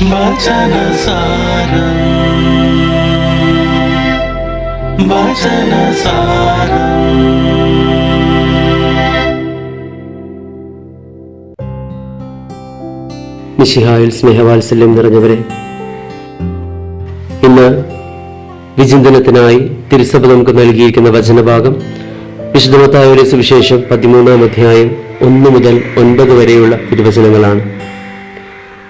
വചനസാരം വചനസാരം. മിശിഹായിൽ സ്നേഹവാത്സല്യം നിറഞ്ഞവരെ, ഇന്ന് വിചിന്തനത്തിനായി തിരുസഭ നമുക്ക് നൽകിയിരിക്കുന്ന വചനഭാഗം വിശുദ്ധ മത്തായിയുടെ സുവിശേഷം 13-ാം അധ്യായം 1 മുതൽ 9 വരെയുള്ള തിരുവചനങ്ങളാണ്.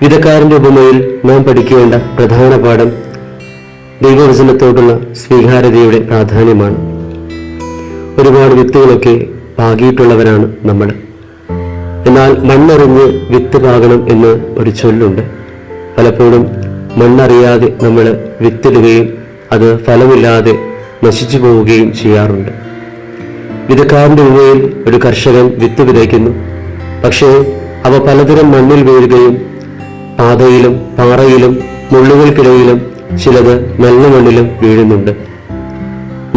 വിധക്കാരന്റെ ഉപമയിൽ നാം പഠിക്കേണ്ട പ്രധാന പാഠം ദൈവവചനത്തോടുള്ള സ്വീകാര്യതയുടെ പ്രാധാന്യമാണ്. ഒരുപാട് വിത്തുകളൊക്കെ പാകിയിട്ടുള്ളവരാണ് നമ്മൾ. എന്നാൽ മണ്ണറിഞ്ഞ് വിത്ത് പാകണം എന്ന് ഒരു ചൊല്ലുണ്ട്. പലപ്പോഴും മണ്ണറിയാതെ നമ്മൾ വിത്തിടുകയും അത് ഫലമില്ലാതെ നശിച്ചു പോവുകയും ചെയ്യാറുണ്ട്. വിതക്കാരന്റെ ഉമ്മയിൽ ഒരു കർഷകൻ വിത്ത് വിതയ്ക്കുന്നു. പക്ഷേ അവ പലതരം മണ്ണിൽ വീഴുകയും പാതയിലും പാറയിലും മുള്ളുകൾക്കിടയിലും ചിലത് നല്ല മണ്ണിലും വീഴുന്നുണ്ട്.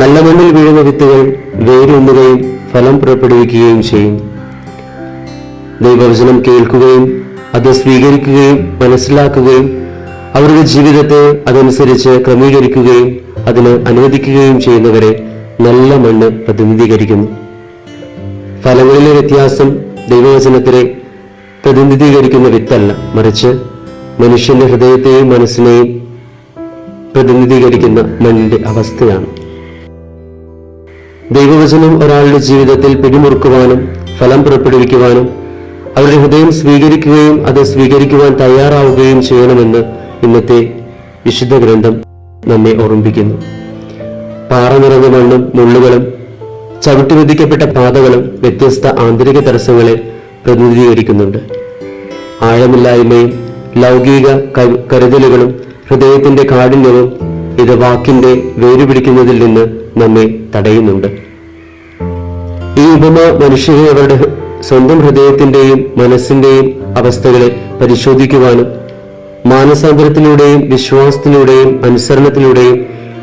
നല്ല മണ്ണിൽ വീഴുന്ന വിത്തുകൾ വേരൂന്നുകയും ഫലം പുറപ്പെടുവിക്കുകയും ചെയ്യും. ദൈവവചനം കേൾക്കുകയും അത് സ്വീകരിക്കുകയും മനസ്സിലാക്കുകയും അവരുടെ ജീവിതത്തെ അതനുസരിച്ച് ക്രമീകരിക്കുകയും അതിന് അനുവദിക്കുകയും ചെയ്യുന്നവരെ നല്ല മണ്ണ് പ്രതിനിധീകരിക്കുന്നു. ഫലങ്ങളിലെ വ്യത്യാസം ദൈവവചനത്തിലെ പ്രതിനിധീകരിക്കുന്ന വിത്തല്ല, മറിച്ച് മനുഷ്യന്റെ ഹൃദയത്തെയും മനസ്സിനെയും പ്രതിനിധീകരിക്കുന്ന മണ്ണിന്റെ അവസ്ഥയാണ്. ദൈവവചനം ഒരാളുടെ ജീവിതത്തിൽ പിടിമുറുക്കുവാനും ഫലം പുറപ്പെടുവിക്കുവാനും അവരുടെ ഹൃദയം സ്വീകരിക്കുകയും അത് സ്വീകരിക്കുവാൻ തയ്യാറാവുകയും ചെയ്യണമെന്ന് ഇന്നത്തെ വിശുദ്ധ ഗ്രന്ഥം നമ്മെ ഓർമ്മിപ്പിക്കുന്നു. പാറ നിറഞ്ഞ മണ്ണും മുള്ളുകളും ചവിട്ടിമെതിക്കപ്പെട്ട പാതകളും വ്യത്യസ്ത ആന്തരിക തടസ്സങ്ങളെ പ്രതിനിധീകരിക്കുന്നുണ്ട്. ആഴമില്ലായ്മയും ലൗകിക കരുതലുകളും ഹൃദയത്തിന്റെ കാഠിന്യവും ഇത് വാക്കിന്റെ വേരുപിടിക്കുന്നതിൽ നിന്ന് നമ്മെ തടയുന്നുണ്ട്. ഈ ഉപമ മനുഷ്യരെ അവരുടെ സ്വന്തം ഹൃദയത്തിന്റെയും മനസ്സിന്റെയും അവസ്ഥകളെ പരിശോധിക്കുവാനും മാനസാന്തരത്തിലൂടെയും വിശ്വാസത്തിലൂടെയും അനുസരണത്തിലൂടെയും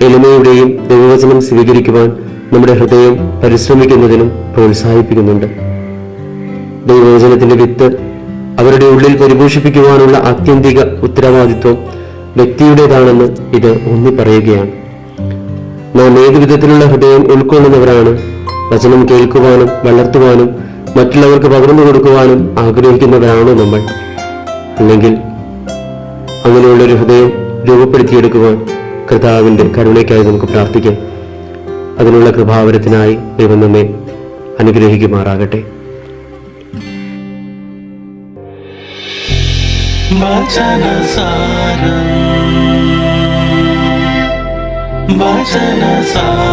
എളിമയുടെയും ദൈവവചനം സ്വീകരിക്കുവാൻ നമ്മുടെ ഹൃദയം പരിശ്രമിക്കുന്നതിനും പ്രോത്സാഹിപ്പിക്കുന്നുണ്ട്. ദൈവവചനത്തിന്റെ വിത്ത് അവരുടെ ഉള്ളിൽ പരിപോഷിപ്പിക്കുവാനുള്ള ആത്യന്തിക ഉത്തരവാദിത്വം വ്യക്തിയുടേതാണെന്ന് ഇത് ഊന്നി പറയുകയാണ്. നാം ഏതു വിധത്തിലുള്ള ഹൃദയം ഉൾക്കൊള്ളുന്നവരാണ്? വചനം കേൾക്കുവാനും വളർത്തുവാനും മറ്റുള്ളവർക്ക് പകർന്നു കൊടുക്കുവാനും ആഗ്രഹിക്കുന്നവരാണോ നമ്മൾ? അല്ലെങ്കിൽ അങ്ങനെയുള്ളൊരു ഹൃദയം രൂപപ്പെടുത്തിയെടുക്കുവാൻ കർത്താവിന്റെ കരുണയ്ക്കായി നമുക്ക് പ്രാർത്ഥിക്കാം. അതിനുള്ള കൃപാവരത്തിനായി ദൈവം നമ്മെ അനുഗ്രഹിക്കുമാറാകട്ടെ. വചനസാരം വചനസാരം.